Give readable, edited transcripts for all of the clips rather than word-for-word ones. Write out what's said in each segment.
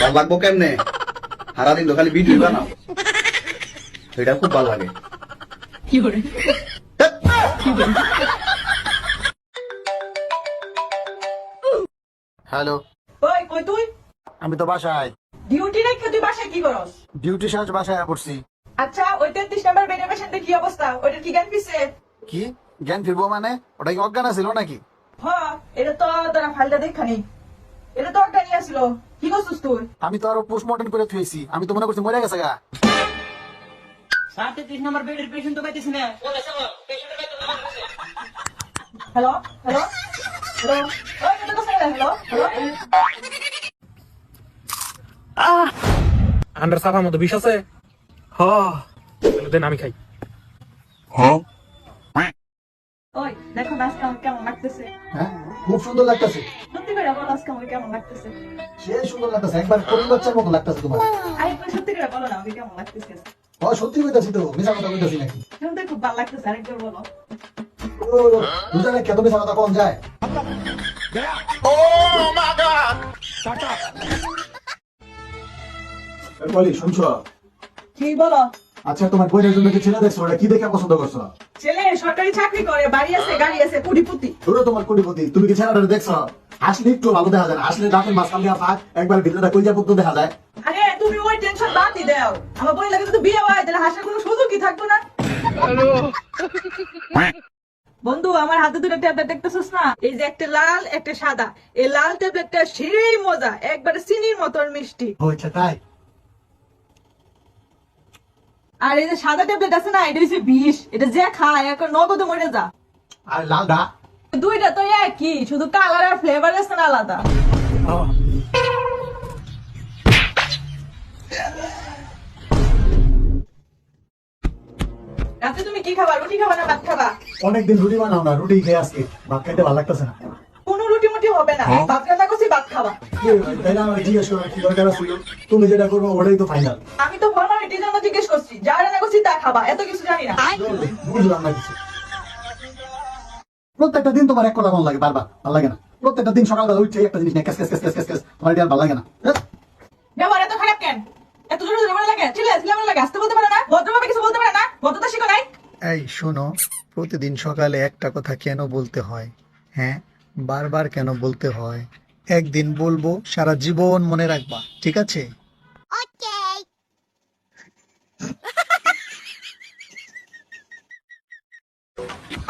ভাল লাগবো কেমনে? সারাদিন তো খালি ভিডিও বানাও, সেটা খুব ভালো লাগে। হ্যালো, ওই কই তুই? আমি তো বাসায়। ডিউটি রেখে তুই বাসায় কি করস? ডিউটি শেষ, বাসায় পড়ছি। আচ্ছা ওই 33 নাম্বার বেডের পেশেন্টের কি অবস্থা? ওইটার কি জ্ঞান ফিরছে? কি জ্ঞান ফিরবো মানে? ওটা কি অজ্ঞান ছিল নাকি? হ্যাঁ, এটা তো তারা ফাইলটা দেখানি। এটা তো অজ্ঞানী আছিল। কি করছিস তুই? আমি তো আরো পোস্টমর্টম করে থুয়েছি। আমি তো মনে করছি মরে গেছে গা। 33 নাম্বার বেডের পেশেন্ট তো পাইতেছি না। হ্যালো হ্যালো হ্যালো, ওই এটা তো হ্যালো হ্যালো। আন্ডার সাফার মতো বিষ আছে? দেন আমি খাই। ওই দেখো আজকে আমার কেমন লাগতেছে? হ্যাঁ, খুব সুন্দর লাগতেছে। সত্যি করে বলো আজকে আমার কেমন লাগতেছে? সে সুন্দর লাগতেছে, একবার কোন বাচ্চার মতো লাগতেছে তোমার। আরেকবার সত্যি করে বলো না আমাকে কেমন লাগতেছে? ও সত্যি কইতাছি তো, মিছা কথা কইতাছি নাকি? শুনতে খুব ভালো লাগতেছে, আরেকবার বলো। ও দুজনে কত মিছা কথা কোন যায়? বলি শুনছো? কি বলো? আচ্ছা, তোমার বইয়ের জন্য কি ছেলে দেখছো? ওটা কি দেখে পছন্দ করছো? ছেলে সরকারি চাকরি করে, বাড়ি আছে, গাড়ি আছে, কোটিপতি। ধরো তোমার কোটিপতি, তুমি কি ছেলেটা দেখছো? আসলে একটু ভালো দেখা যায় না, আসলে দাঁতের মাঝখান দিয়ে ফাঁক, একবার ভিতরে কইজা পর্যন্ত দেখা যায়। আরে তুমি ওই টেনশন বাদই দাও। আমার বই লাগে তো বিয়ে হয়, তাহলে হাসার কোনো সুযোগই থাকবে না। বন্ধু, আমার হাতে দুটো ট্যাবলেট দেখতেছিস না? এই যে একটা লাল একটা সাদা, এই লাল ট্যাবলেটটা সেই মজা, একবারে চিনির মতন মিষ্টি। হয়েছে তাই? আর এই যে সাদা ট্যাবলেট আছে না, এটা হচ্ছে বিষ। এটা যে খায় এখন নগদে মরে যা। আর লালটা? দুইটা তো একই, শুধু কালার আর ফ্লেভার আছে না আলাদা। রাতে তুমি কি খাবা? রুটি খাবা না ভাত খাবা? অনেকদিন রুটি বানাও না, রুটি খেয়ে আজকে ভাত খাইতে ভালো লাগতেছে না। কোনো রুটি মুটি হবে না, ভাত রান্না করছি, ভাত খাবা। তাই না? আমাকে জিজ্ঞেস করো কি দরকার ছিল, তুমি যেটা করবো ওটাই তো ফাইনাল। আমি তো ফর্মালিটির জন্য জিজ্ঞেস করছি, যা রান্না করছি তা খাবা, এত কিছু জানি না। বুঝলাম না কিছু। প্রত্যেকটা দিন তোমার এক কথা ভালো লাগে, বারবার ভালো লাগে না। প্রত্যেকটা দিন সকালবেলা উঠছে একটা জিনিস নিয়ে cash cash cash cash cash, তোমার এটা আর ভালো লাগে না। ব্যবহার এত খারাপ কেন? এত জোরে জোরে বলা লাগে, ছেলে ছেলে লাগে, আসতে বলতে পারে না, ভদ্রভাবে কিছু বলতে পারে না, ভদ্রতা শিখো নাই। এই শোনো, প্রতিদিন সকালে একটা কথা কেন বলতে হয়? হ্যাঁ, বারবার কেন বলতে হয়? একদিন বলবো, সারা জীবন মনে রাখবা, ঠিক আছে?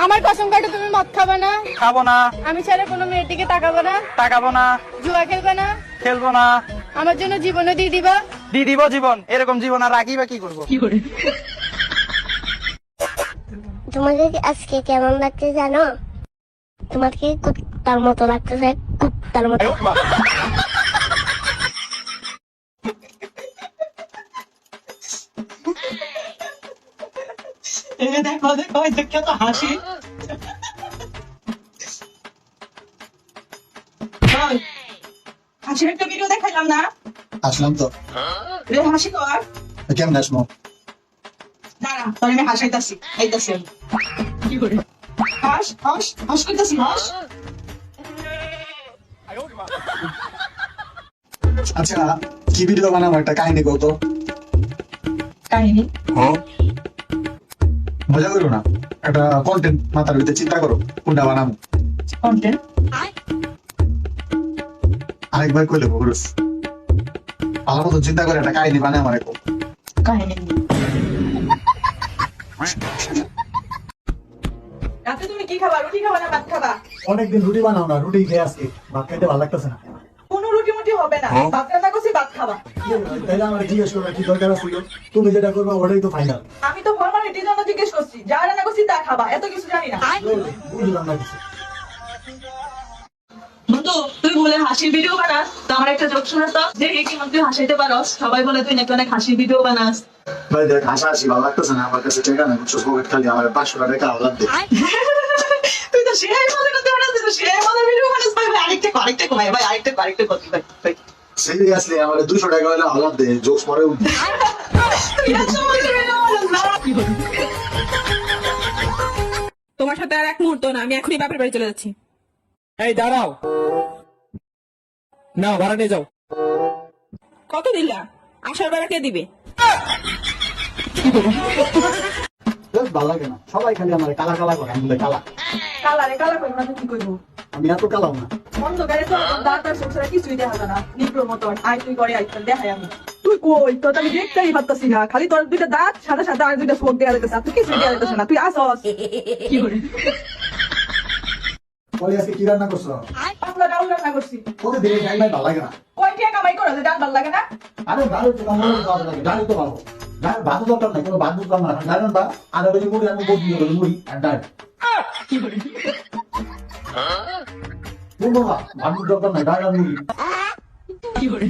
আমার কসম কাটে তুমি মদ খাবে না? খাবো না, আমি ছাড়া কোনো মেয়ের দিকে তাকাবো না? তাকাবো না, জুয়া খেলবে না? খেলবো না। আমার জন্য জীবনও দিয়ে দিবা? দিয়ে দিব জীবন, এরকম জীবন আর রাখি বা কি করবো? তোমাকে আজকে কেমন লাগছে জানো? তোমাকে কুত্তার মতো লাগতেছে, কুত্তার মতো। দেখো দেখো, দেখে তো হাসি। হাসির একটা ভিডিও দেখাইলাম না? আসলাম তো, হাসি কর। কেমন আসবো? দাঁড়া, তোর আমি হাসাইতাছি, আইতাছি আমি। কি করে? হাস হাস হাস করতেছি, হাস। আচ্ছা, কি ভিডিও বানাবো? একটা কাহিনী কত কাহিনী? মজা করো না, একটা কন্টেন্ট মাথার ভিতরে চিন্তা করো কোনটা বানাবো। কন্টেন্ট? আরেকবার কইলে বলুস, ভালো মতো চিন্তা করে একটা কাহিনী বানায় আমার এখন। কাহিনী। রাতে তুমি কি খাবা? রুটি খাবা না ভাত খাবা? অনেকদিন রুটি বানাও না, রুটি খেয়ে আজকে ভাত খাইতে ভালো লাগতেছে না। কোনো রুটি মুটি হবে না, ভাত রান্না করছি, ভাত খাবা। তাই না? আমাকে জিজ্ঞেস করো কি দরকার ছিল, তুমি যেটা করবো ওটাই তো ফাইনাল। আমি তো ফর্মালিটির জন্য জিজ্ঞেস করছি, যা রান্না করছি তা খাবা, এত কিছু জানি না। বুঝলাম না কিছু। বন্ধু, তুই বলে হাসির ভিডিও বানাস, তো আমার একটা জোক শোনা তো, যে কি তুই হাসাইতে পারস, সবাই বলে তুই নাকি অনেক হাসির ভিডিও বানাস। ভাই দেখ, হাসাহাসি ভালো লাগতেছে না, আমার কাছে টাকা নাই, বুঝছো? পকেট খালি, আমার 500 টাকা আলাদা দে। তুই তো সেই মজা করতে পারস, তুই তো সেই মজা ভিডিও বানাস। ভাই ভাই আরেকটা কর ভাই, ভাই আরেকটা কর ভাই ভাই। সিরিয়াসলি আমার 200 টাকা হলে আলাদা দে, জোকস পরে উঠবে। তুই এত মজা ভিডিও বানাস না। তোমার সাথে আর এক মুহূর্ত না, আমি এখনই বাপের বাড়ি চলে যাচ্ছি। এই দাঁড়াও। নাও ভাড়া নিয়ে যাও। কত দিলা? আসার বেলা কে দিবে? বেশ ভালো লাগে না, সবাই খালি আমার কালা কালা করে, আমি বলে কালা। কালারে কালা করবো না তো কি করবো? আমি এত কালাও না। অন্ধকারে তো দাঁত আর সংসারে কিছুই দেখা যায় না। নিপ্রোর মতন আয় তুই করে আইতাম দেখাই আমি। তুই কই? তোর তো আমি দেখতেই পারতাছি না। খালি তোর দুইটা দাঁত সাদা সাদা আর দুইটা চোখ দেয়া যাইতেছে। তুই কিছুই দেয়া যাইতেছে না। তুই আসস কি করে? বলি আজকে কি রান্না করছো? পাতলা ডাউল রান্না করছি। প্রতিদিন এই টাইমে ভালো লাগে না। কয় টাকা কামাই করো যে ডাল ভাল লাগে না? আরে ডাল তো আমার ভালো লাগে, ডাল তো ভালো। ডাল ভাত দরকার নাই, কোনো ভাত দরকার না। ডাল রান্না আর ওই মুড়ি, আমি বলি মুড়ি আর ডাল। কি করে? কোনো ভাত দরকার নাই, ডাল আর মুড়ি। কি করে?